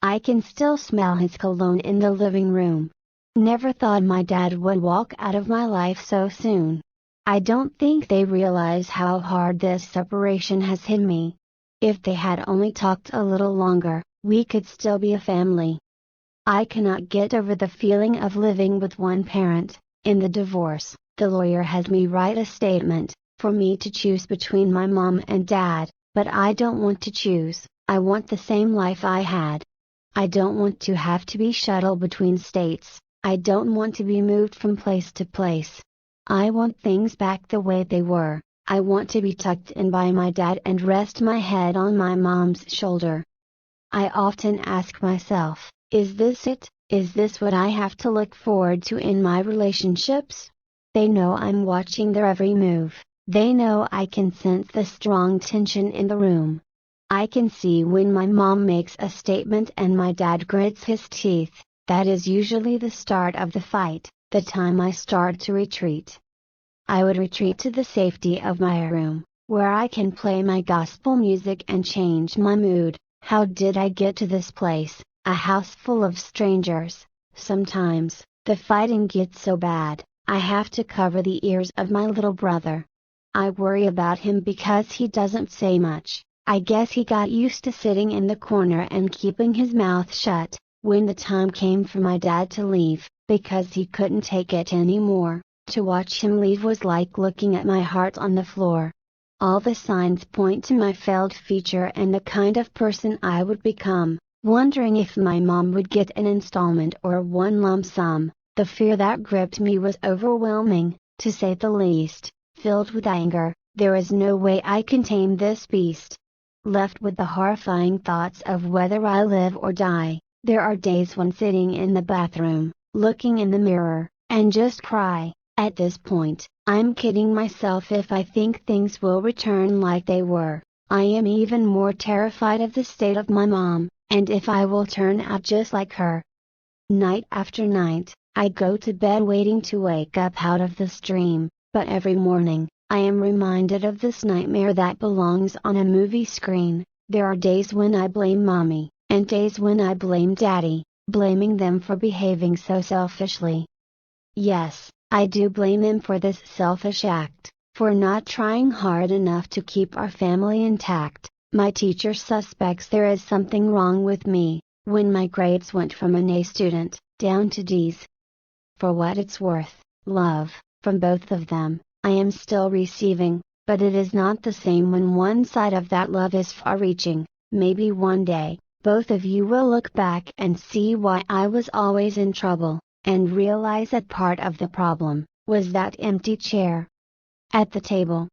I can still smell his cologne in the living room. Never thought my dad would walk out of my life so soon. I don't think they realize how hard this separation has hit me. If they had only talked a little longer, we could still be a family. I cannot get over the feeling of living with one parent. In the divorce, the lawyer had me write a statement, for me to choose between my mom and dad, but I don't want to choose. I want the same life I had. I don't want to have to be shuttled between states. I don't want to be moved from place to place. I want things back the way they were. I want to be tucked in by my dad and rest my head on my mom's shoulder. I often ask myself, is this it? Is this what I have to look forward to in my relationships? They know I'm watching their every move. They know I can sense the strong tension in the room. I can see when my mom makes a statement and my dad grits his teeth. That is usually the start of the fight, the time I start to retreat. I would retreat to the safety of my room, where I can play my gospel music and change my mood. How did I get to this place, a house full of strangers? Sometimes, the fighting gets so bad, I have to cover the ears of my little brother. I worry about him because he doesn't say much. I guess he got used to sitting in the corner and keeping his mouth shut. When the time came for my dad to leave, because he couldn't take it anymore, to watch him leave was like looking at my heart on the floor. All the signs point to my failed future and the kind of person I would become, wondering if my mom would get an installment or one lump sum. The fear that gripped me was overwhelming, to say the least. Filled with anger, there is no way I can tame this beast. Left with the horrifying thoughts of whether I live or die. There are days when sitting in the bathroom, looking in the mirror, and just cry. At this point, I'm kidding myself if I think things will return like they were. I am even more terrified of the state of my mom, and if I will turn out just like her. Night after night, I go to bed waiting to wake up out of this dream, but every morning, I am reminded of this nightmare that belongs on a movie screen. There are days when I blame mommy, and days when I blame daddy, blaming them for behaving so selfishly. Yes, I do blame them for this selfish act, for not trying hard enough to keep our family intact. My teacher suspects there is something wrong with me, when my grades went from an A student, down to D's. For what it's worth, love, from both of them, I am still receiving, but it is not the same when one side of that love is far-reaching. Maybe one day, both of you will look back and see why I was always in trouble, and realize that part of the problem was that empty chair at the table.